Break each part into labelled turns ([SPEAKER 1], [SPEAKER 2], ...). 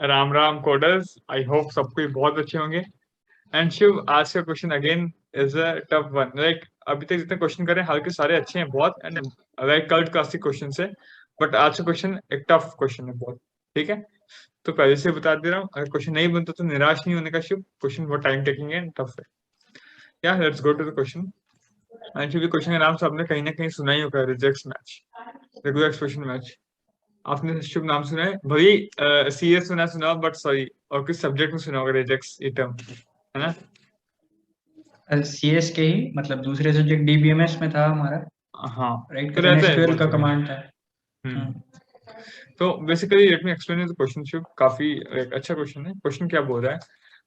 [SPEAKER 1] Ram Ram coders, I hope सब कोई बहुत अच्छे होंगे। एंड शिव, आज का question again is a tough one. Like अभी तक जितने क्वेश्चन करे हालांकि सारे अच्छे हैं बहुत, and like cult classic question है। बट आज का क्वेश्चन एक टफ क्वेश्चन है बहुत। ठीक है, तो पहले से बता दे रहा हूँ, अगर क्वेश्चन नहीं बनता तो निराश नहीं होने का शिव। क्वेश्चन बहुत टाइम टेकिंग है, टफ है। या let's go to the question. And Shiv, question का नाम सबने कहीं ना कहीं सुना ही होगा, regex match, regular expression match. आपने शुभ नाम सुना है भाई? सीएस सुना सुना बट सॉरी, और किस सब्जेक्ट में सुना होगा रिजेक्ट्स ये टर्म, है ना?
[SPEAKER 2] सीएस के ही मतलब दूसरे सब्जेक्ट डीबीएमएस में था हमारा।
[SPEAKER 1] हाँ,
[SPEAKER 2] राइट,
[SPEAKER 1] तो
[SPEAKER 2] करंट
[SPEAKER 1] रहता है
[SPEAKER 2] एसक्यूएल
[SPEAKER 1] बहुत
[SPEAKER 2] का
[SPEAKER 1] जगह।
[SPEAKER 2] कमांड था।
[SPEAKER 1] हम्म।
[SPEAKER 2] हम्म।
[SPEAKER 1] तो basically let me explain the question Shiv. काफी एक अच्छा क्वेश्चन है। क्वेश्चन क्या बोल रहा है?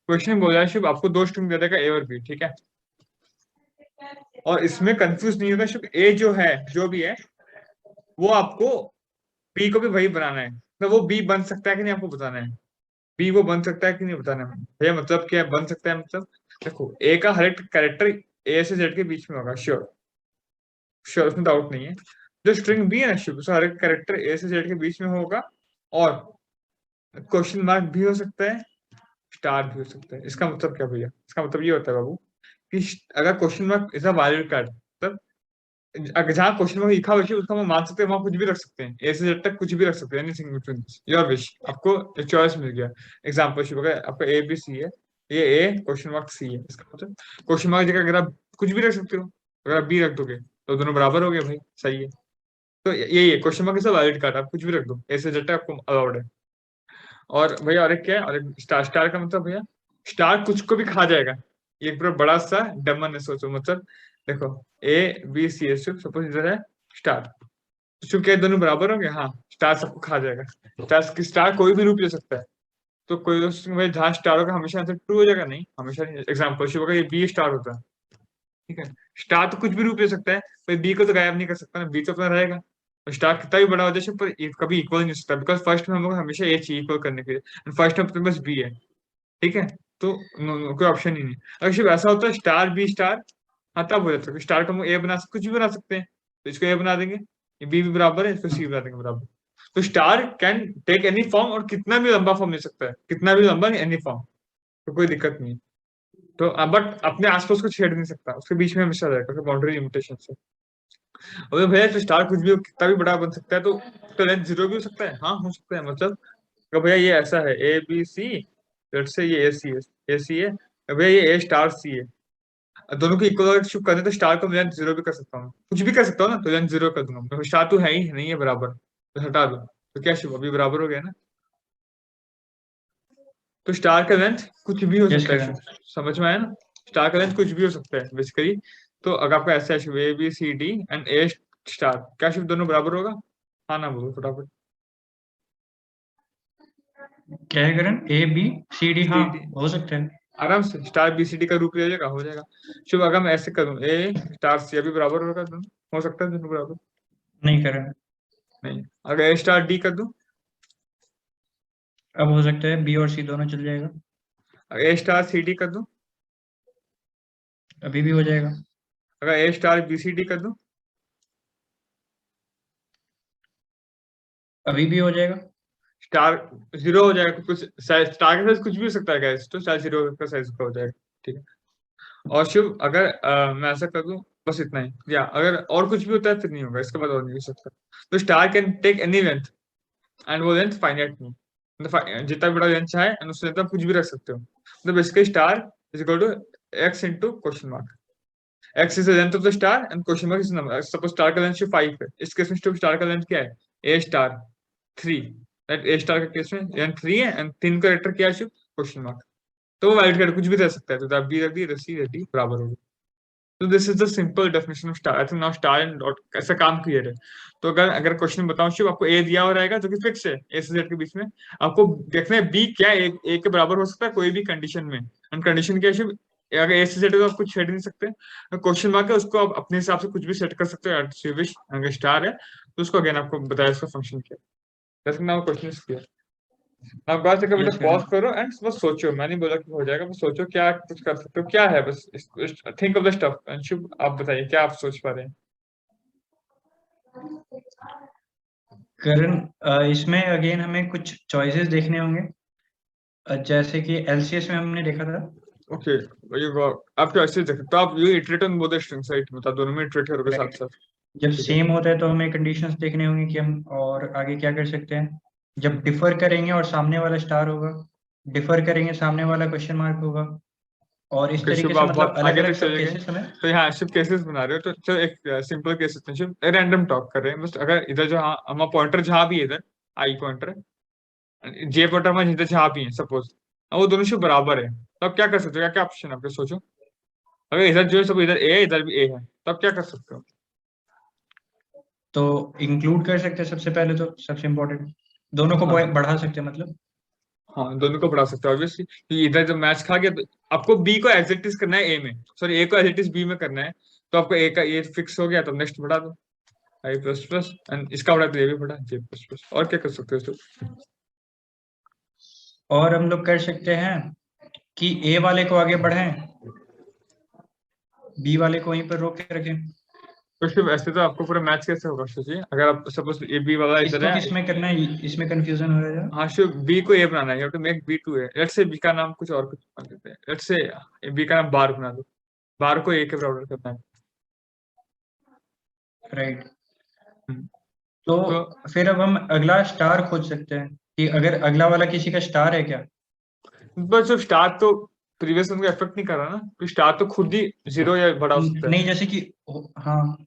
[SPEAKER 1] क्वेश्चन बोल रहा है शिव, आपको दो स्ट्रिंग दे देगा ए और बी, ठीक है? और इसमें कंफ्यूज नहीं होगा शिव, ए जो है, जो भी है, वो आपको बी को भी वही बनाना है। तो वो बी बन सकता है कि नहीं आपको बताना है। बी वो बन सकता है कि नहीं बताना है भैया। मतलब क्या है बन सकता है? मतलब देखो, ए का हर एक कैरेक्टर ए से जेड के बीच में होगा, श्योर श्योर, उसमें डाउट नहीं है। जो स्ट्रिंग बी है ना शिव, उसका हर एक कैरेक्टर ए से जेड के बीच में होगा। और क्वेश्चन मार्क भी हो सकता है, स्टार भी हो सकता है। इसका मतलब क्या भैया? इसका मतलब ये होता है बाबू कि अगर question mark is a valid card, मतलब अगर जहाँ क्वेश्चन मार्क लिखा हुआ है उसका हम मान सकते हैं, वहां कुछ भी रख सकते हैं, ए से जेड तक कुछ भी रख सकते हैं, anything between this, your wish. आपको चॉइस मिल गया। एग्जांपल शिव, अगर आपका ए बी सी है, ये ए क्वेश्चन मार्क सी है, इसका मतलब क्वेश्चन मार्क जगह अगर आप कुछ भी रख सकते हो, अगर आप बी रख दोगे तो दोनों बराबर हो गए भाई, सही है। तो यही है question mark is a valid card, आप कुछ भी रख दो, ए से जेड तक आपको अलाउड है। और भैया और एक क्या है, और एक स्टार। स्टार का मतलब भैया, स्टार कुछ को भी खा जाएगा। ये एक पूरा बड़ा सा डमन है, सोचो। मतलब देखो, ए बी सी है, सपोज इधर है स्टार, तो चूंकि ये दोनों बराबर होंगे, हाँ, स्टार सबको खा जाएगा। स्टार कोई भी रूप ले सकता है। तो कोई भाई जहाँ स्टार होगा हमेशा आंसर ट्रू हो जाएगा? नहीं, हमेशा नहीं। एग्जाम्पल शिव, अगर ये बी स्टार होता है, ठीक है, स्टार तो कुछ भी रूप ले सकता है, पर बी को तो गायब नहीं कर सकता ना, बी तो अपना रहेगा। और स्टार कितना भी बड़ा हो जाए पर कभी इक्वल नहीं हो सकता, बिकॉज फर्स्ट में हम लोग हमेशा ए चाहिए इक्वल करने के लिए, फर्स्ट में अपने पास बी है। ठीक है, तो कोई ऑप्शन ही नहीं। अगर सिर्फ ऐसा होता है स्टार बी स्टार, हाँ तब हो जाता है। स्टार को हम ए बना कुछ भी बना सकते हैं, तो इसको ए बना देंगे, ये बी भी बराबर है, इसको सी बना देंगे बराबर। तो star can take any form, और कितना भी लंबा फॉर्म ले सकता है, कितना भी लंबा, एनी फॉर्म, तो कोई दिक्कत नहीं। तो बट अपने आसपास को छेड़ नहीं सकता, उसके बीच में हमेशा रहेगा, बाउंड्री लिमिटेशन से। अबे भैया, तो स्टार कुछ भी कितना भी बड़ा बन सकता है, तो लेंथ जीरो भी हो सकता है। हाँ, हो सकता है। मतलब तो भैया ये ऐसा है, ए बी सी, लेट्स से ये ए सी है, तो भैया ये ए स्टार सी है। दोनों को इक्वल शिफ्ट करने, तो स्टार को मैं लेंथ जीरो भी कर सकता हूँ, कुछ भी कर सकता हूँ ना, तो लेंथ जीरो कर दूंगा। तो स्टार तो है ही नहीं है बराबर, तो हटा दो, तो क्या शिव अभी बराबर हो गया ना? तो स्टार का लेंथ कुछ भी हो
[SPEAKER 2] यस
[SPEAKER 1] सकता है शिव,
[SPEAKER 2] करण।
[SPEAKER 1] समझ में आया ना? स्टार का लेंथ कुछ भी हो सकता है बेसिकली। तो अगर आपका ऐसा है Shiv, A B C D and A star, क्या शिव दोनों बराबर होगा? हाँ ना बोलो फटाफट।
[SPEAKER 2] क्या है करण? ए बी सी डी,
[SPEAKER 1] सी
[SPEAKER 2] हाँ
[SPEAKER 1] डी,
[SPEAKER 2] हो सकता है।
[SPEAKER 1] आराम से स्टार बी सी डी का रूप ले जाएगा, हो जाएगा। शुभ, अगर मैं ऐसे करूं ए स्टार सी, अभी बराबर होगा दोनों? हो सकता है दोनों बराबर?
[SPEAKER 2] नहीं करण।
[SPEAKER 1] नहीं। अगर ए स्टार डी कर दूं?
[SPEAKER 2] अब हो सकता है बी और सी दोनों चल जाएगा।
[SPEAKER 1] अगर ए स्टार सी डी कर दूं?
[SPEAKER 2] अभी भी हो जाएगा।
[SPEAKER 1] अगर ए स्टार बी सी डी कर दूं?
[SPEAKER 2] अभी भी हो जाएगा।
[SPEAKER 1] स्टार जीरो हो जाएगा, कुछ साइज, स्टार का साइज कुछ भी हो सकता है गाइस, तो स्टार जीरो का साइज का हो जाएगा। ठीक है। और शुभ, अगर मैं ऐसा कर दूं, बस इतना ही, या अगर और कुछ भी होता है फिर नहीं होगा, इसके बाद और नहीं हो सकता। तो star can take any length, and वो लेंथ फाइनाइट नहीं, मतलब जितना भी बड़ा लेंथ चाहे एंड उससे लेंथ आप कुछ भी रख सकते हो। मतलब basically star is equal to X into question mark. X is the length of the star and question mark is number. Suppose star का लेंथ 5 है, इस केस में स्टार का लेंथ क्या है? ए स्टार 3। ए स्टार के केस में लेंथ 3 है, एंड 3 का लेटर क्या है? Question mark. तो वो वैलिड कार्ड कुछ भी रह सकता है, तो आप बी रख दी, रसी रख दी, बराबर होगी। तो this is the simple definition of star. I think now star and dot ऐसा काम क्लियर है। तो अगर अगर क्वेश्चन बताऊं शिव, आपको ए दिया हो रहेगा जो कि फिक्स है, ए से जेड के बीच में। आपको देखना है बी क्या ए के बराबर हो सकता है कोई भी कंडीशन में, एंड कंडीशन क्या है शिव? अगर ए से जेड को आप कुछ छेड़ नहीं सकते, क्वेश्चन मार्क है, उसको आप अपने हिसाब से कुछ भी सेट कर सकते हो एट योर विश। अगर स्टार है तो उसको अगेन आपको बताया इसका फंक्शन क्या है। जैसे नाउ क्वेश्चन इज क्लियर। आप बात से बेटा
[SPEAKER 2] यस
[SPEAKER 1] पॉज
[SPEAKER 2] करण।
[SPEAKER 1] करो एंड बस सोचो, मैं नहीं बोला कि हो जाएगा, बस सोचो क्या कुछ कर सकते हो, क्या है, बस think of the stuff. And Shubh, आप बताइए क्या आप सोच पा रहे हैं?
[SPEAKER 2] करण, इसमें अगेन हमें कुछ चॉइसेस देखने होंगे। जैसे कि LCS में हमने देखा था।
[SPEAKER 1] ओके, आप तो ऐसे देखें तो आप ये iterate on both strings right, मतलब दोनों में इटरेट करोगे साथ
[SPEAKER 2] राइट,
[SPEAKER 1] साथ।
[SPEAKER 2] जब
[SPEAKER 1] ठीक है।
[SPEAKER 2] सेम होता है तो हमें कंडीशंस देखने होंगे कि हम और आगे क्या कर सकते हैं। जब डिफर करेंगे और सामने वाला स्टार होगा, डिफर करेंगे सामने वाला क्वेश्चन मार्क होगा, और इस
[SPEAKER 1] ओके
[SPEAKER 2] तरीके
[SPEAKER 1] शुभ,
[SPEAKER 2] से
[SPEAKER 1] आप
[SPEAKER 2] मतलब
[SPEAKER 1] बहुत
[SPEAKER 2] अलग
[SPEAKER 1] आगे
[SPEAKER 2] अलग
[SPEAKER 1] तक
[SPEAKER 2] सब
[SPEAKER 1] चले गए।
[SPEAKER 2] केसेस हमें।
[SPEAKER 1] तो यहाँ शिफ्ट केसेस बना रहे हो तो चलो एक सिंपल केस लेते हैं, शिफ्ट रैंडम टॉक कर रहे हैं बस। अगर इधर जो हाँ हमारा पॉइंटर जहाँ भी है, इधर आई पॉइंटर जे पॉइंटर हमारे इधर जहाँ भी है सपोज, वो दोनों शिफ्ट बराबर है, तो आप क्या कर सकते हो? क्या क्या ऑप्शन है आपके, सोचो। अगर इधर जो है सब, इधर ए है इधर भी ए है, तो आप क्या कर सकते हो?
[SPEAKER 2] तो इंक्लूड कर सकते हैं सबसे पहले, तो सबसे इम्पोर्टेंट दोनों को
[SPEAKER 1] हाँ
[SPEAKER 2] बढ़ा सकते हैं मतलब।
[SPEAKER 1] हाँ, दोनों को बढ़ा सकते हो ऑब्वियसली, क्योंकि इधर जब मैच खा गया तो आपको बी को एज इट इज करना है ए में, सॉरी ए को एज इट इज बी में करना है। तो आपको ए का ए फिक्स हो गया तो नेक्स्ट बढ़ा दो आई प्लस प्लस, एंड इसका बढ़ा तो ये भी बढ़ा जे प्लस प्लस। और क्या कर सकते हो इसको?
[SPEAKER 2] और हम लोग कर सकते हैं कि ए वाले को आगे बढ़ाएं, बी वाले को वहीं पर रोक के रखें।
[SPEAKER 1] तो फिर ऐसे तो आपको पूरा मैच कैसे होगा सोचिए, अगर आप सपोज ए बी वाला इधर
[SPEAKER 2] इसको
[SPEAKER 1] है।
[SPEAKER 2] किस में करना है, इसमें कंफ्यूजन हो रहा है।
[SPEAKER 1] हाँ शिव, बी को ए बनाना है, you to make B to A, let's say B का नाम कुछ और कुछ मान लेते हैं, लेट्स से बी का नाम बार बना दो, बार को ए के बराबर करना है।
[SPEAKER 2] राइट,
[SPEAKER 1] हम्म,
[SPEAKER 2] तो
[SPEAKER 1] तो
[SPEAKER 2] फिर अब हम अगला स्टार खोज सकते हैं कि अगर अगला वाला किसी का स्टार है क्या।
[SPEAKER 1] बस जो स्टार तो प्रीवियस उनको इफेक्ट नहीं कर रहा ना, तो स्टार तो खुद ही जीरो या बड़ा हो सकता है।
[SPEAKER 2] नहीं, जैसे कि हाँ,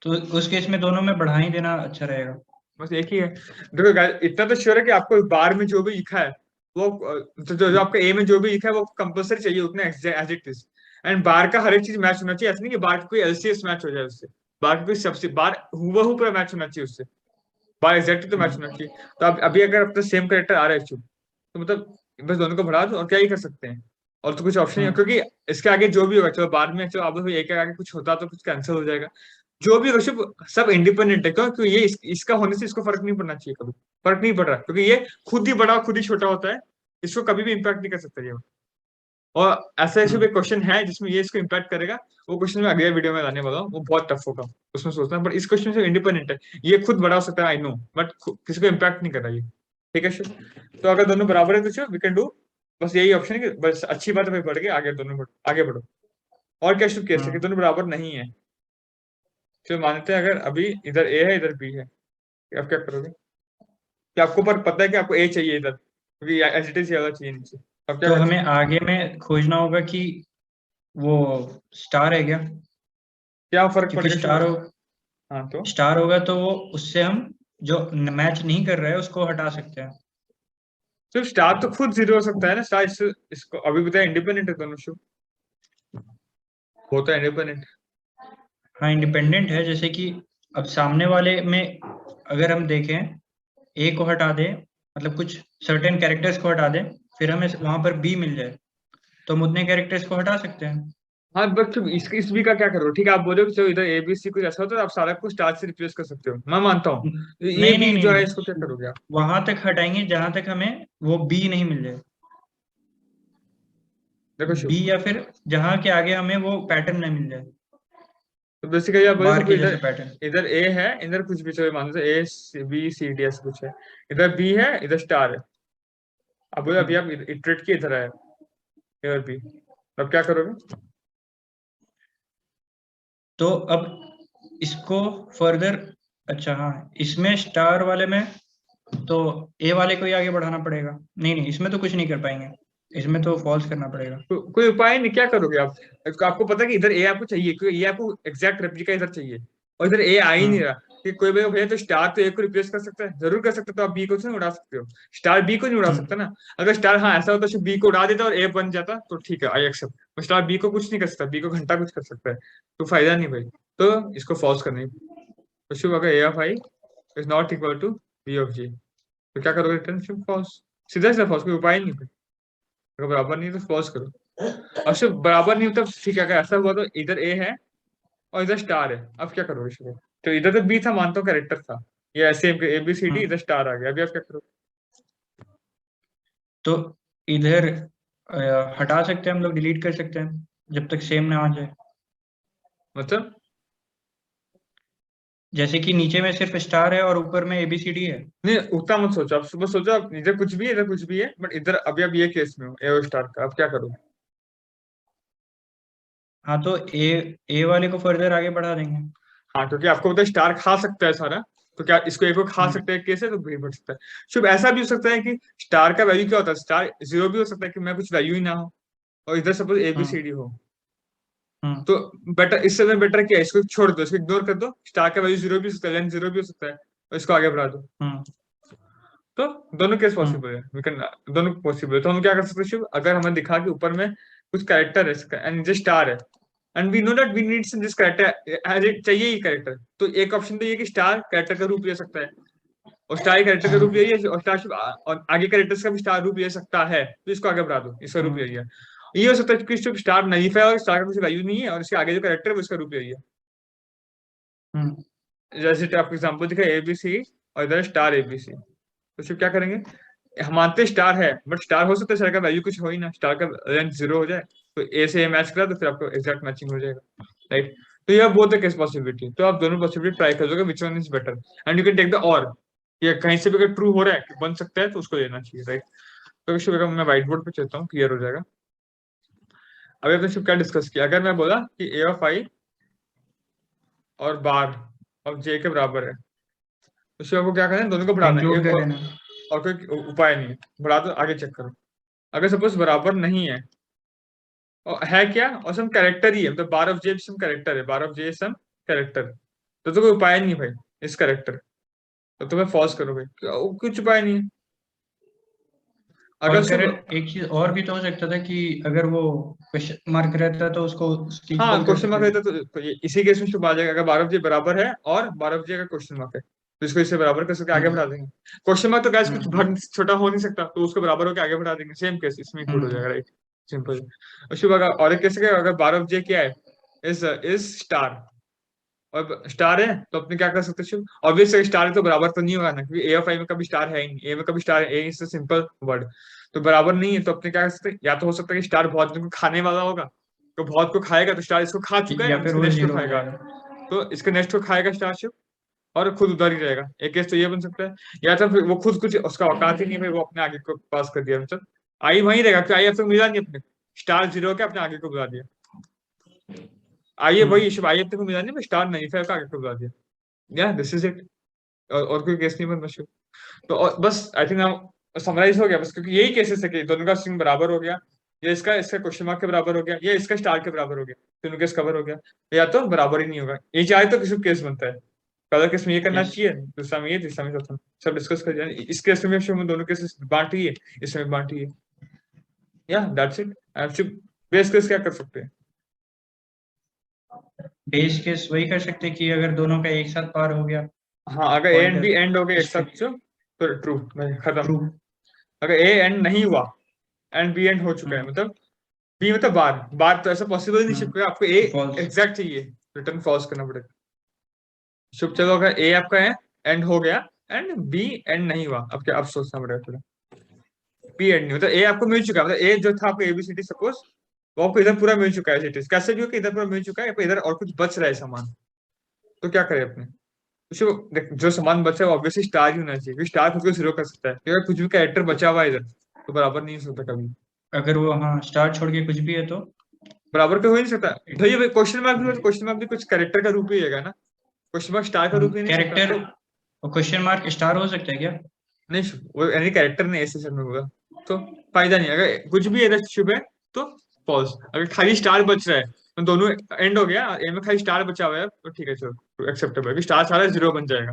[SPEAKER 2] तो उस केस में दोनों में बढ़ा ही देना अच्छा रहेगा।
[SPEAKER 1] बस एक ही है। देखो guys, इतना तो श्योर है कि आपको बार में जो भी लिखा है वो जो आपका ए में जो भी लिखा है वो कंपलसरी चाहिए उतना एज इट इज। एंड बार का हर एक चीज मैच होना चाहिए, ऐसा नहीं कि बार का कोई एलसीएस मैच हो जाए उससे, बार का कोई सबसे बार हुबहू पूरा मैच होना चाहिए उससे, बार एग्जैक्टली तो मैच होना चाहिए। तो अब अभी अगर अपना सेम करेक्टर आ रहा है एक्चुअली, तो मतलब बस दोनों को बढ़ा दो और क्या ही कर सकते हैं। और तो कुछ ऑप्शन नहीं है,
[SPEAKER 2] हाँ,
[SPEAKER 1] क्योंकि इसके आगे जो भी होगा, चलो बाद में चलो अब एक के आगे कुछ होता तो कुछ कैंसिल हो जाएगा। जो भी होगा सब इंडिपेंडेंट है, क्यों? क्योंकि ये इसका होने से इसको फर्क नहीं पड़ना चाहिए कभी, फर्क नहीं पड़ रहा क्योंकि ये खुद ही बड़ा खुद ही छोटा होता है, इसको कभी भी इम्पैक्ट नहीं कर सकता ये। और ऐसा ऐसे भी
[SPEAKER 2] हाँ,
[SPEAKER 1] क्वेश्चन है जिसमें ये इसको इम्पैक्ट करेगा, वो क्वेश्चन मैं अगले वीडियो में लाने वाला हूँ, वो बहुत टफ होगा, उसमें सोचना। बट इस क्वेश्चन से इंडिपेंडेंट है, ये खुद बड़ा हो सकता है आई नो, बट किसी को इम्पैक्ट नहीं कर रहा ये। ठीक है sure? तो अगर दोनों बराबर है तो वी कैन डू, बस यही ऑप्शन है कि बस अच्छी बात है भाई, बढ़ के आगे दोनों आगे बढ़ो। और क्या शुरू केस है कि
[SPEAKER 2] हाँ।
[SPEAKER 1] दोनों बराबर नहीं है, तो मानते हैं अगर अभी इधर ए है इधर बी है, आप क्या करोगे? कि आपको पर पता है कि आपको ए चाहिए इधर, क्योंकि एज इट इज ज्यादा चाहिए नीचे, अब क्या
[SPEAKER 2] तो
[SPEAKER 1] कर
[SPEAKER 2] हमें
[SPEAKER 1] सकते?
[SPEAKER 2] आगे में खोजना होगा कि वो स्टार है क्या,
[SPEAKER 1] क्या फर्क
[SPEAKER 2] क्योंकि
[SPEAKER 1] पड़ेगा शुभ? हाँ तो
[SPEAKER 2] स्टार होगा तो वो उससे हम जो मैच नहीं कर रहा है उसको हटा सकते हैं।
[SPEAKER 1] सिर्फ स्टार तो खुद जीरो हो सकता है ना, स्टार इसको अभी बताया इंडिपेंडेंट है दोनों शुभ, होता है इंडिपेंडेंट।
[SPEAKER 2] हाँ, इंडिपेंडेंट है, जैसे कि अब सामने वाले में अगर हम देखें, ए को हटा दें, मतलब कुछ सर्टेन कैरेक्टर्स को हटा दें, फिर हमें वहां पर बी मिल जाए, तो हम उतने कैरेक्टर्स को हटा सकते हैं।
[SPEAKER 1] हाँ बट इस बी का क्या करोगे? ठीक है आप बोलो कि चलो इधर ए बी सी कुछ ऐसा होता है तो आप सारा कुछ स्टार से रिप्लेस कर सकते हो, मैं मानता हूँ। ये
[SPEAKER 2] नहीं, नहीं,
[SPEAKER 1] बी
[SPEAKER 2] नहीं,
[SPEAKER 1] जो है इसको क्या
[SPEAKER 2] नहीं,
[SPEAKER 1] करोगे आप?
[SPEAKER 2] वहां तक हटाएंगे जहां तक हमें वो बी नहीं मिल जाए,
[SPEAKER 1] देखो
[SPEAKER 2] बी
[SPEAKER 1] शुभ,
[SPEAKER 2] या फिर जहां के आगे हमें वो पैटर्न नहीं मिल जाए,
[SPEAKER 1] तो बेसिकली आप बोलो
[SPEAKER 2] बार
[SPEAKER 1] सब
[SPEAKER 2] के
[SPEAKER 1] इधर,
[SPEAKER 2] जैसे पैटर्न।
[SPEAKER 1] इधर ए है इधर कुछ भी चलो मान लो ए बी सी डी ऐसा कुछ है, इधर बी है इधर स्टार है, अब बोलो अभी आप इटरेट किए इधर आए ए और बी, अब क्या करोगे?
[SPEAKER 2] तो अब इसको फर्दर, अच्छा हाँ, इसमें स्टार वाले में तो ए वाले को ही आगे बढ़ाना पड़ेगा। नहीं, नहीं, इसमें तो कुछ नहीं कर पाएंगे, इसमें तो फॉल्स करना पड़ेगा।
[SPEAKER 1] कोई उपाय नहीं, क्या करोगे आप? आपको पता है कि इधर ए आपको चाहिए, क्योंकि ये आपको एग्जैक्ट रेप्लिका इधर चाहिए, और इधर ए आ ही नहीं
[SPEAKER 2] हाँ,
[SPEAKER 1] रहा। कि कोई भी भैया तो स्टार तो ए को रिप्लेस कर सकता है, जरूर कर सकता है, तो आप बी को तो नहीं उड़ा सकते हो, स्टार बी को नहीं उड़ा सकता
[SPEAKER 2] हाँ,
[SPEAKER 1] ना। अगर स्टार हाँ ऐसा होता बी को उड़ा देता और ए बन जाता तो ठीक है आई एक्सेप्ट, स्टार बी को कुछ नहीं कर सकता, बी को घंटा कुछ कर सकता है, तो फायदा नहीं भाई। तो इसको फॉल्स करना, तो शुभ अगर A of I is not equal to B of G, तो क्या करोगे? रिटर्न शुभ फॉल्स, सीधा सीधा फॉल्स, कोई उपाय नहीं भाई। अगर बराबर नहीं है तो फॉल्स करो। और सिर्फ बराबर नहीं होता ठीक है, अगर ऐसा हुआ तो इधर ए है और इधर स्टार है, अब क्या करोगे शुरू? तो इधर तो बी था मानता हूँ कैरेक्टर था, ये ऐसे ए बी सी डी,
[SPEAKER 2] हाँ।
[SPEAKER 1] इधर स्टार आ गया, अभी आप क्या करोगे?
[SPEAKER 2] तो इधर हटा सकते हैं हम लोग, डिलीट कर सकते हैं जब तक सेम ना आ जाए।
[SPEAKER 1] मतलब
[SPEAKER 2] जैसे कि नीचे में सिर्फ स्टार है और ऊपर में ABCD है।
[SPEAKER 1] नहीं, उतना मत सोचो, आप सुबह सोचो आप इधर कुछ भी है, इधर कुछ भी है, बट इधर अभी आप ये केस में हो ए और स्टार का, आप क्या करोगे?
[SPEAKER 2] हाँ तो ए वाले को फर्दर आगे बढ़ा देंगे।
[SPEAKER 1] हाँ, क्योंकि आपको पता है स्टार खा सकता है सारा, तो क्या इसको एक को खा
[SPEAKER 2] हम्म,
[SPEAKER 1] सकता है केस है, तो भी बढ़ सकता है। शुभ ऐसा भी हो सकता है कि स्टार का वैल्यू क्या होता है, स्टार जीरो भी हो सकता है कि मैं कुछ वैल्यू ही ना हो, और इधर सपोज
[SPEAKER 2] हम्म,
[SPEAKER 1] ABCD हो।
[SPEAKER 2] हम्म,
[SPEAKER 1] तो बेटर, इससे में बेटर क्या है, इसको छोड़ दो, इसको इग्नोर कर दो, स्टार का वैल्यू जीरो भी हो सकता है, लेंथ जीरो भी हो सकता है, और इसको आगे बढ़ा दो।
[SPEAKER 2] हम्म,
[SPEAKER 1] तो दोनों केस
[SPEAKER 2] हम्म,
[SPEAKER 1] पॉसिबल है, वी कैन, दोनों पॉसिबल है। तो हम क्या कर सकते हैं शिव, अगर हमें दिखा कि ऊपर में कुछ कैरेक्टर है एंड जो स्टार है, and we know that we need some this character as it, चाहिए ही कैरेक्टर, तो एक ऑप्शन तो ये कि स्टार कैरेक्टर का रूप ले सकता है, और स्टार कैरेक्टर का रूप
[SPEAKER 2] हम्म,
[SPEAKER 1] यही है, और स्टार और आगे कैरेक्टर्स का भी स्टार रूप ले सकता है, तो इसको आगे बढ़ा दो, इसका रूप
[SPEAKER 2] हम्म,
[SPEAKER 1] यही है। ये हो सकता है कि स्टार नहीं है और स्टार का कुछ वैल्यू नहीं है, और इसके आगे जो कैरेक्टर है वो इसका रूप यही है।
[SPEAKER 2] हम्म,
[SPEAKER 1] जैसे आपको एग्जाम्पल दिखा ABC, और इधर स्टार ABC, तो शिव क्या करेंगे, हम मानते हैं स्टार है, बट स्टार हो सकता है स्टार का वैल्यू कुछ हो ही ना, स्टार का रेंज जीरो हो जाए, तो ए से ए मैच करा तो फिर आपको एग्जैक्ट मैचिंग हो जाएगा, राइट। तो यह बहुत है केस पॉसिबिलिटी, तो आप दोनों पॉसिबिलिटी ट्राई करोगे which one is better, and you can take the और, ये कहीं से भी अगर ट्रू हो रहा है कि बन सकता है तो उसको लेना चाहिए, राइट। तो शिव अगर मैं व्हाइट बोर्ड पे चलता हूँ, क्लियर हो जाएगा। अभी आपने शिव क्या डिस्कस किया, अगर मैं बोला कि A(i) और बार ऑफ J के बराबर है, तो शिव आपको क्या करना है, दोनों को बढ़ाना है,
[SPEAKER 2] इंक्लूड
[SPEAKER 1] एक
[SPEAKER 2] कर देना।
[SPEAKER 1] और कोई उपाय नहीं है, बढ़ा दो, आगे चेक करो। अगर सपोज बराबर नहीं है, और है क्या, और सम कैरेक्टर ही है, मतलब बार ऑफ जे सम कैरेक्टर है, बार ऑफ जे सम कैरेक्टर, तो कोई उपाय नहीं भाई इस कैरेक्टर, तो तुम्हें फॉल्स करो भाई, कुछ उपाय नहीं है। अगर
[SPEAKER 2] और
[SPEAKER 1] सब,
[SPEAKER 2] करेक्ट, एक चीज और भी तो हो सकता था कि अगर वो क्वेश्चन मार्क रहता तो उसको उसकी
[SPEAKER 1] हाँ
[SPEAKER 2] इक्वल कर
[SPEAKER 1] क्वेश्चन मार्क
[SPEAKER 2] देते।
[SPEAKER 1] रहता तो ये इसी केस में शुभ आ जाएगा, अगर बार ऑफ जे बराबर है और बार ऑफ जे का क्वेश्चन मार्क है, तो इसको इससे बराबर कर सकते आगे
[SPEAKER 2] हम्म,
[SPEAKER 1] बढ़ा देंगे। क्वेश्चन मार्क तो गैस कुछ
[SPEAKER 2] हम्म,
[SPEAKER 1] छोटा हो नहीं सकता, तो उसको बराबर होकर आगे बढ़ा देंगे, सेम केस इसमें इंक्लूड हो
[SPEAKER 2] हम्म,
[SPEAKER 1] जाएगा, राइट। सिंपल। और शुभ अगर और एक केस है, अगर बार ऑफ जे क्या है, इज स्टार, और स्टार है, तो अपने क्या कर सकते हैं, ऑब्वियसली स्टार है तो बराबर तो नहीं होगा ना, क्योंकि A(i) में कभी स्टार है ही नहीं, ए में कभी स्टार है, ए इज सिंपल वर्ड, तो बराबर नहीं है, तो अपने क्या कर सकते हैं, या तो हो सकता है कि स्टार बहुत को खाने वाला होगा, तो बहुत को खाएगा, तो स्टार इसको खा चुका है,
[SPEAKER 2] या
[SPEAKER 1] अब
[SPEAKER 2] फिर
[SPEAKER 1] इसके
[SPEAKER 2] वो
[SPEAKER 1] नेक्स्ट को
[SPEAKER 2] जीरो हो
[SPEAKER 1] खाएगा,
[SPEAKER 2] जाएगा।
[SPEAKER 1] तो इसके नेक्स्ट को खाएगा स्टार शिप, और खुद उधर ही रहेगा, एक केस तो ये बन सकता है। या तो फिर वो खुद कुछ उसका औकात ही नहीं भाई, वो अपने आगे को पास कर दिया, मतलब आई वहीं रहेगा, क्योंकि आई अब तक मिला नहीं अपने, स्टार जीरो के अपने आगे को बुला दिया, आइए
[SPEAKER 2] हम्म,
[SPEAKER 1] वही शिव, आई अब तक मिला नहीं, स्टार नहीं था आगे को बुला दिया, या दिस इज इट, और कोई केस नहीं बनना शुरू। तो और बस आई थिंक हम समराइज हो गया बस, क्योंकि यही केसेस है कि दोनों का स्ट्रिंग बराबर हो गया, या इसका इसका क्वेश्चन मार्क के बराबर हो गया, या इसका स्टार के बराबर हो गया, तीनों केस कवर हो गया, या तो बराबर ही नहीं होगा, ये चाहे तो किसी केस बनता है, पहला केस में ये करना
[SPEAKER 2] यस,
[SPEAKER 1] चाहिए, दूसरा में ये, तीसरा में चौथा में, सब डिस्कस कर जाए, इस केस में हम दोनों केसेस बांटी है, इसमें बांटी है, या दैट्स इट। बेस केस क्या कर सकते हैं?
[SPEAKER 2] बेस केस वही कर सकते कि अगर दोनों का एक साथ पार हो गया
[SPEAKER 1] हाँ, अगर A and B
[SPEAKER 2] pointer
[SPEAKER 1] end हो गए एक
[SPEAKER 2] इस पे।
[SPEAKER 1] साथ तो ट्रू, खत्म।
[SPEAKER 2] ट्रू।
[SPEAKER 1] अगर ए एंड नहीं हुआ एंड बी एंड हो चुका है,
[SPEAKER 2] हम्म,
[SPEAKER 1] मतलब बी मतलब बार बार, तो ऐसा पॉसिबल ही नहीं
[SPEAKER 2] हम्म,
[SPEAKER 1] शिप, आपको ए
[SPEAKER 2] तो फॉल्स।
[SPEAKER 1] एग्जैक्ट चाहिए, रिटर्न फॉल्स करना पड़ेगा। शुभ, चलो अगर ए आपका है एंड हो गया, एंड बी एंड नहीं हुआ, अब क्या, अब सोचना पड़ेगा थोड़ा, बी एंड नहीं, मतलब ए आपको मिल चुका है, मतलब ए जो था आपको ABCD सपोज, वो आपको इधर पूरा मिल चुका है सिटीज, कैसे भी हो कि इधर पूरा मिल चुका है, आपको इधर और कुछ बच रहा है सामान, तो क्या करें अपने, तो शिव देख, जो सामान बचा है वो ऑब्वियसली स्टार ही होना चाहिए, क्योंकि स्टार खुद को जीरो कर सकता है, अगर कुछ भी कैरेक्टर बचा हुआ है इधर, तो बराबर नहीं हो सकता कभी,
[SPEAKER 2] अगर वो हाँ स्टार छोड़ के कुछ भी है तो
[SPEAKER 1] बराबर तो हो ही नहीं सकता भाई, क्वेश्चन मार्क भी हो तो क्वेश्चन मार्क भी कुछ कैरेक्टर का रूप ही है ना, क्वेश्चन मार्क स्टार का रूप ही नहीं सकता,
[SPEAKER 2] कैरेक्टर,
[SPEAKER 1] तो
[SPEAKER 2] क्वेश्चन मार्क स्टार हो सकता है क्या?
[SPEAKER 1] नहीं वो यानी कैरेक्टर नहीं ऐसे में होगा, तो फायदा नहीं, अगर कुछ भी इधर शुभ है तो फॉल्स, अगर खाली स्टार बच रहा है तो दोनों एंड हो गया, ए में खाली स्टार बचा हुआ है तो ठीक है, चलो एक्सेप्टेबल, स्टार सारा जीरो बन जाएगा,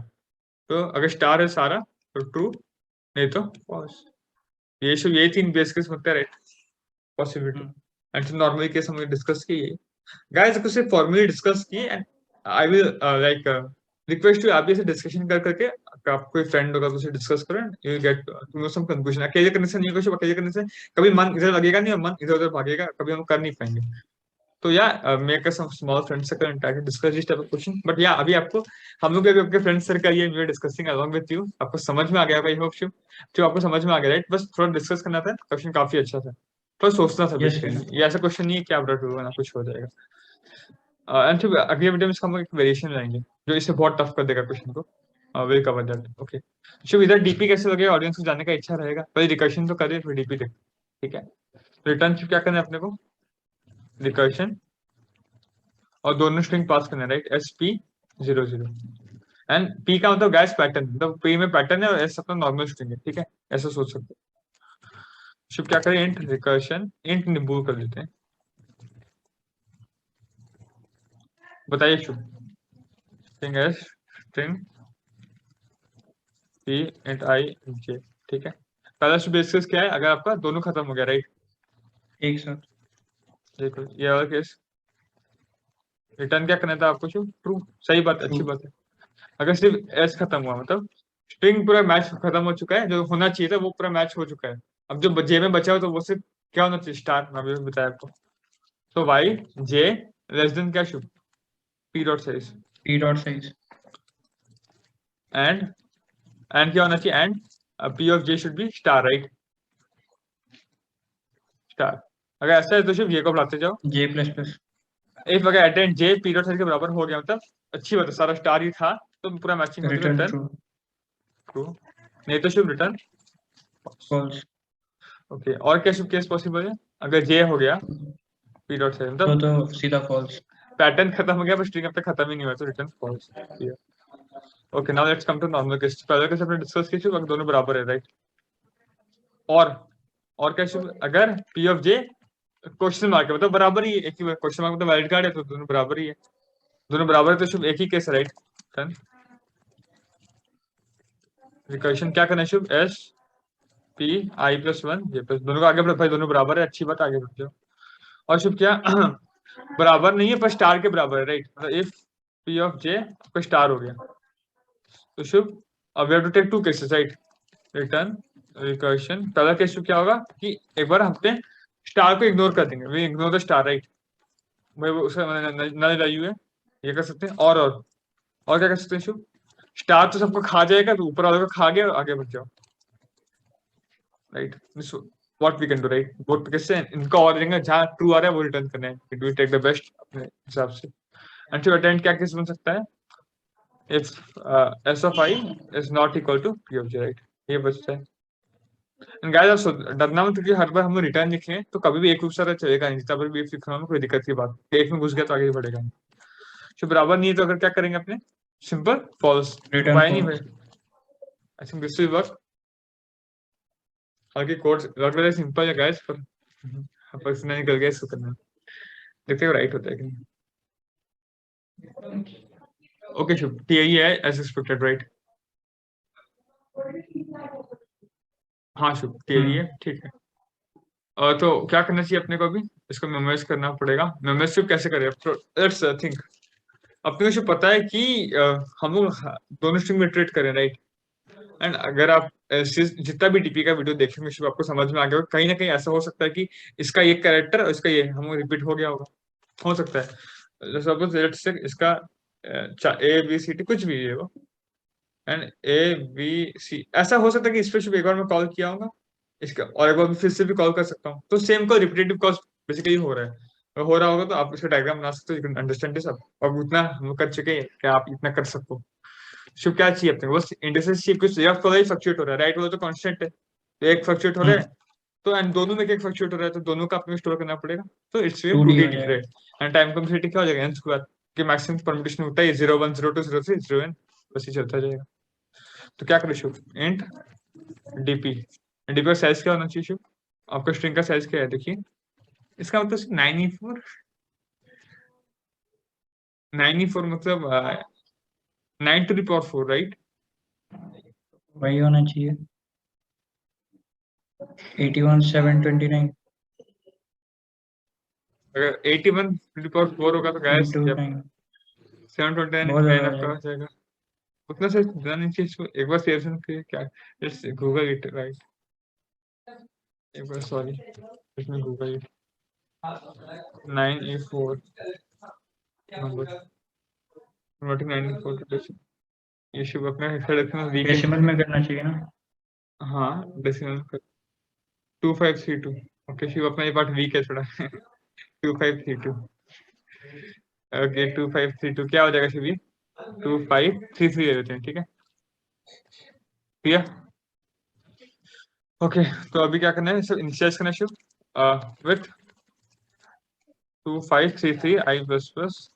[SPEAKER 1] तो अगर स्टार है सारा तो ट्रू, नहीं तो फॉल्स, ये सब यही तीन बेस केस बनते रहे possibility,
[SPEAKER 2] hmm,
[SPEAKER 1] and normally case हमने डिस्कस की है गाइस, कुछ फॉर्मली डिस्कस की, and I will like request you, आप भी ऐसे डिस्कशन कर करके, आप कोई फ्रेंड होगा तो उसे डिस्कस करें, you get to know some conclusion, अकेले करने से नहीं, कुछ अकेले करने से कभी मन इधर लगेगा नहीं और मन इधर उधर भागेगा, कभी हम कर नहीं पाएंगे, तो या make some small friend circle and try to discuss this type of question, but या अभी आपको, हम लोग अभी आपके फ्रेंड सर्कल ये we are discussing along with you, आपको समझ में आ गया, आई होप सो, जो आपको समझ में आ गया, राइट, बस थोड़ा डिस्कस करना था, क्वेश्चन काफी अच्छा था, थोड़ा सोचना था
[SPEAKER 2] यस,
[SPEAKER 1] बेसिकली, ये ऐसा क्वेश्चन नहीं है कि आप रट लो ना कुछ हो जाएगा। एंड फिर अगली वीडियो में इसका हम एक वेरिएशन लाएंगे जो इसे बहुत टफ कर देगा क्वेश्चन को। Will cover that. ओके, शुभ इधर डीपी कैसे लगे, ऑडियंस को जानने का इच्छा रहेगा, पहले रिकर्शन तो करिए फिर डीपी देख। ठीक है, रिटर्न क्या करना है अपने को, रिकर्शन, और दोनों स्ट्रिंग पास करना है, राइट, SP00 एंड P का मतलब गैस पैटर्न, मतलब P में पैटर्न है और S अपना नॉर्मल स्ट्रिंग है। ठीक है, ऐसा सोच सकते हैं। शुभ क्या करें, इंट रिकर्शन, इंट निबूल कर लेते हैं। बताइए Shubh, string S string P int I J। ठीक है, पहला शुभ बेसिस क्या है, अगर आपका दोनों खत्म हो गया, राइट,
[SPEAKER 2] एक साथ।
[SPEAKER 1] देखो ये वाला केस, रिटर्न क्या करना था आपको शुभ, ट्रू, सही बात, अच्छी
[SPEAKER 2] True.
[SPEAKER 1] बात है। अगर सिर्फ S खत्म हुआ मतलब स्ट्रिंग पूरा मैच खत्म हो चुका है, जो होना चाहिए था वो पूरा मैच हो चुका है। अब जो जे में बचा हो तो वो सिर्फ क्या होना चाहिए, स्टार, मैं अभी बताया आपको। तो वाई जे लेस देन क्या Shubh, P dot size,
[SPEAKER 2] P dot size.
[SPEAKER 1] And क्या होना चाहिए, and P of J should be star, right, star. अगर ऐसा है तो शुभ ये को बढ़ाते जाओ,
[SPEAKER 2] J plus plus.
[SPEAKER 1] इफ अगर attend J P dot size के बराबर हो गया मतलब अच्छी बात है, सारा स्टार ही था तो पूरा मैचिंग हो चुका,
[SPEAKER 2] Return
[SPEAKER 1] रिटर्न
[SPEAKER 2] true.
[SPEAKER 1] ट्रू, नहीं तो शुभ रिटर्न।
[SPEAKER 2] False.
[SPEAKER 1] ओके, और क्या शुभ केस पॉसिबल है, अगर जे हो गया पी डॉट साइज
[SPEAKER 2] तो
[SPEAKER 1] मतलब
[SPEAKER 2] सीधा false.
[SPEAKER 1] पैटर्न खत्म हो गया पर स्ट्रिंग अब तक खत्म ही नहीं हुआ, तो return false. Okay, now let's come to normal case. पहले केस हमने डिस्कस किया शुभ, दोनों बराबर है, राइट, और क्या शुभ, अगर P of J question mark है मतलब बराबर ही है, एक ही क्वेश्चन मार्क मतलब वैलिड कार्ड है तो दोनों बराबर ही है, दोनों बराबर है तो शुभ एक ही केस है, राइट, डन। रिकर्शन क्या करना है शुभ, S P I plus 1 J plus, दोनों को आगे बढ़ भाई, दोनों बराबर है, अच्छी बात, आगे बढ़ जाओ। और शुभ क्या बराबर नहीं है पर स्टार के बराबर है, राइट, मतलब इफ P ऑफ J आपका स्टार हो गया तो शुभ अब we have to take two cases, right, return recursion. पहला केस क्या होगा कि एक बार हमने स्टार को इग्नोर कर देंगे, we ignore the star, right, भाई वो उसका नल वैल्यू है, ये कर सकते हैं। और क्या कर सकते हैं शुभ, स्टार तो सबको खा जाएगा तो ऊपर वाले को खा गया, आगे बढ़ जाओ, right, what we can do, right, both कैसे इनका और देंगे, जहां ट्रू आ रहा है वो रिटर्न करना है, डू टेक द बेस्ट अपने हिसाब से। एंड टू अटेंड क्या केस बन सकता है, if S of I is not equal to P of J, right, ये बचता है। गाइस आप डरना मत, क्योंकि हर बार हम रिटर्न लिखे तो कभी भी एक रूप से चलेगा नहीं, जितना भी एक लिखना में कोई दिक्कत की बात, एक में घुस गया तो आगे बढ़ेगा नहीं। जो बराबर नहीं है तो अगर क्या करेंगे अपने, सिंपल फॉल्स,
[SPEAKER 2] Return
[SPEAKER 1] वाई नहीं भाई,
[SPEAKER 2] false.
[SPEAKER 1] I think this will work. आगे कोड लग रहा है सिंपल है गाइस, पर इसने निकल गया, इसको करना देखते हैं राइट होता है कि नहीं। ओके शुभ, TI है एज एक्सपेक्टेड, राइट, हाँ शुभ TI है, ठीक है। तो क्या करना चाहिए अपने को अभी, इसको मेमोराइज करना पड़ेगा। मेमोराइज शुभ कैसे करें, तो लेट्स थिंक, अपने को शुभ पता है कि हम लोग दोनों स्ट्रिंग में ट्रीट करें, राइट, एंड अगर आप जितना भी डीपी का वीडियो देखेंगे शुभ आपको समझ में आ गया, कहीं ना कहीं ऐसा हो सकता है कि इसका ये कैरेक्टर और इसका ये हम रिपीट हो गया होगा, हो सकता है, सपोज लेट्स से इसका ABCD कुछ भी है वो, एंड ABC ऐसा हो सकता है कि इस पे शुभ एक बार मैं कॉल किया होगा इसका, और एक बार फिर से भी कॉल कर सकता हूँ, तो same call repetitive call basically हो रहा है, हो रहा होगा तो आप इसका डायग्राम बना सकते हो, यू कैन अंडरस्टैंड दिस। अब और उतना हम कर चुके हैं कि आप इतना कर सको। शुभ क्या चाहिए अपने को, बस इंडिसेस चाहिए, कुछ लेफ्ट वाला ही फ्लक्चुएट हो रहा है, राइट वाला तो कांस्टेंट है, तो एक फ्लक्चुएट हो रहा है, तो एंड दोनों में एक फ्लक्चुएट हो रहा है तो दोनों का अपने स्टोर करना पड़ेगा, तो इट्स
[SPEAKER 2] 2D
[SPEAKER 1] 2D
[SPEAKER 2] हो जाएगा.
[SPEAKER 1] इटरेट, एंड टाइम कम्प्लीट क्या हो जाएगा n स्क्वायर, कि मैक्सिमम परम्यूटेशन होता है 0 1 0 2 0 3 0 n, बस ये चलता जाएगा। तो क्या करें शुभ, इंट डीपी, डीपी का साइज क्या होना चाहिए शुभ, आपका स्ट्रिंग का साइज क्या है देखिए, इसका मतलब 9e4 मतलब 9 to the power 4, राइट,
[SPEAKER 2] वही होना चाहिए. 81,729
[SPEAKER 1] अगर 81 to the power 4 होगा तो गैस
[SPEAKER 2] into 9.
[SPEAKER 1] 729
[SPEAKER 2] बहुत
[SPEAKER 1] into
[SPEAKER 2] ज्यादा
[SPEAKER 1] 9
[SPEAKER 2] हो
[SPEAKER 1] आपका
[SPEAKER 2] जाएगा.
[SPEAKER 1] हो जाएगा, उतना से देना नहीं चाहिए इसको, एक बार सेव करके क्या, इट्स गूगल इट, राइट, एक बार सॉरी, इसमें Google it 9e4 number converting 9e4 to decimal, ये शुभ अपना हेक्सा डेसिमल वीक है,
[SPEAKER 2] डेसिमल में करना चाहिए ना.
[SPEAKER 1] हाँ डेसिमल 2532, ओके शिव अपना ये पार्ट वीक है थोड़ा 2532, ओके 2532 क्या हो जाएगा शिव? 2533 ले लेते हैं, ठीक है क्लियर? ओके तो अभी क्या करना है, सब इनिशियलाइज करना है Shiv with 2533 I plus plus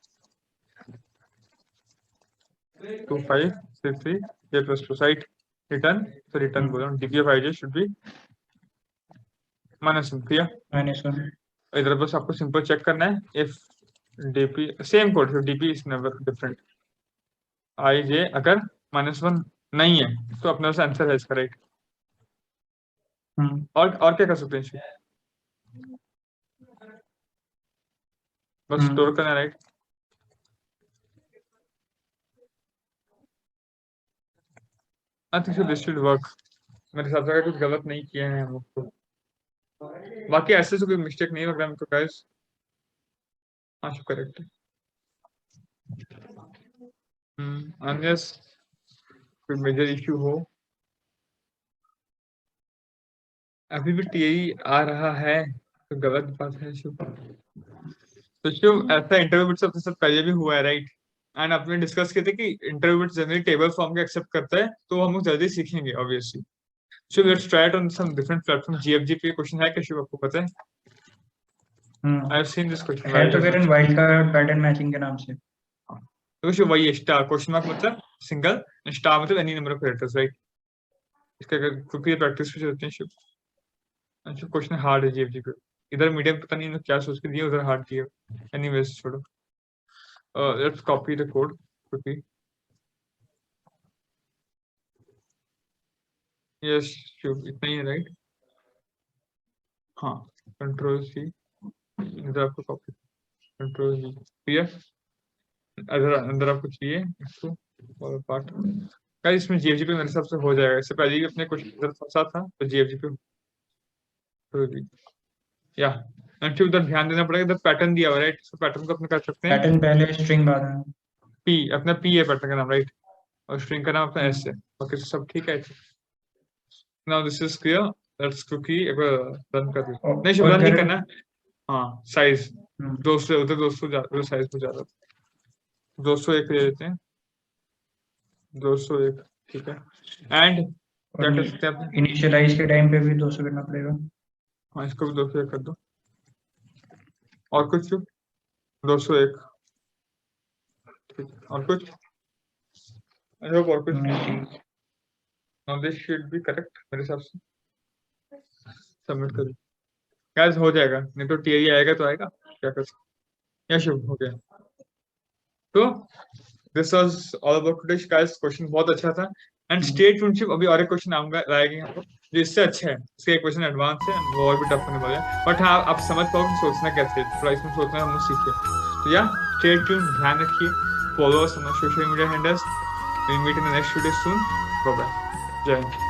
[SPEAKER 1] 2533 A plus plus right return, तो रिटर्न बोल रहा हूँ DP of I should be -1 clear?
[SPEAKER 2] -1
[SPEAKER 1] इधर बस आपको सिंपल चेक करना है if DP same code, so DP is never different, I J अगर -1 नहीं है तो अपने से आंसर है इसका राइट। और क्या कर सकते हैं, बस स्टोर करना right. I think so this should work, मेरे हिसाब से कुछ गलत नहीं किया है हम लोग को, बाकी ऐसे से कोई मिस्टेक नहीं लग रहा मेरे को गाइस। हाँ करेक्ट है। अनलेस कोई मेजर इश्यू हो, अभी भी टीआई आ रहा है तो गलत बात है शिव। तो शिव ऐसा इंटरव्यू बिट्स अपने साथ पहले भी हुआ है राइट, एंड अपने डिस्कस किए थे कि interview bits generally table form के एक्सेप्ट करता है तो हम लोग जल्दी सीखेंगे obviously. So let's try it on some different platform. GFG पे क्वेश्चन है क्या शिव, आपको पता है? I have seen this question
[SPEAKER 2] है तो फिर वाइल्ड कार्ड पैटर्न मैचिंग के नाम से।
[SPEAKER 1] तो शिव वही स्टार क्वेश्चन मार्क मतलब सिंगल, स्टार मतलब any number of characters right. इसका क्योंकि प्रैक्टिस भी चलते हैं शिव। अच्छा क्वेश्चन हार्ड है जीएफजी पे, इधर मीडियम पता नहीं क्या सोच के दिए, उधर हार्ड दिए। एनीवेज छोड़ो, let's copy the code quickly. Yes Shiv इतना ही है राइट। हाँ कंट्रोल सी, इधर आपको कॉपी कंट्रोल जी क्लियर। अंदर आपको चाहिए इसको और पार्ट का, इसमें जीएफजी पे मेरे हिसाब से हो जाएगा। इससे पहले भी अपने कुछ इधर फंसा था तो जीएफजी पे तो या फिर उधर ध्यान देना पड़ेगा, इधर पैटर्न दिया हुआ है राइट, तो पैटर्न को अपने कर सकते हैं
[SPEAKER 2] पैटर्न पहले स्ट्रिंग बाद में।
[SPEAKER 1] पी अपना पी है पैटर्न का नाम राइट, और स्ट्रिंग का नाम अपना एस है। ओके तो सब ठीक है। Now this is clear, let's quickly एक बार रन कर दो। नहीं शिव रन नहीं करना, हाँ साइज 200 उधर 200 साइज को ज्यादा 201 ले लेते हैं 201 ठीक है। एंड क्या कर सकते हैं
[SPEAKER 2] इनिशियलाइज के टाइम पे भी 200 करना पड़ेगा।
[SPEAKER 1] हाँ इसको भी 201 कर दो, और कुछ 201 ठीक है, और कुछ आई होप और कुछ। Now this should be correct मेरे हिसाब से। सबमिट कर गाइस, हो जाएगा, नहीं तो टीआई आएगा तो आएगा, क्या कर सकते। या शुभ हो गया। तो this was all about today guys, question बहुत अच्छा था एंड स्टे ट्यून्ड शिप, अभी और एक क्वेश्चन आऊंगा लाएंगे यहाँ पर जो इससे अच्छा है। इसके क्वेश्चन एडवांस है, वो और भी टफ होने वाला है, बट हाँ आप समझ पाओ कि सोचना कैसे है, थोड़ा इसमें सोचना हम लोग सीखे। तो या स्टे ट्यून्ड, ध्यान रखिए, follow us on social media handles, we meet in the next video soon, bye bye, जय हिंद।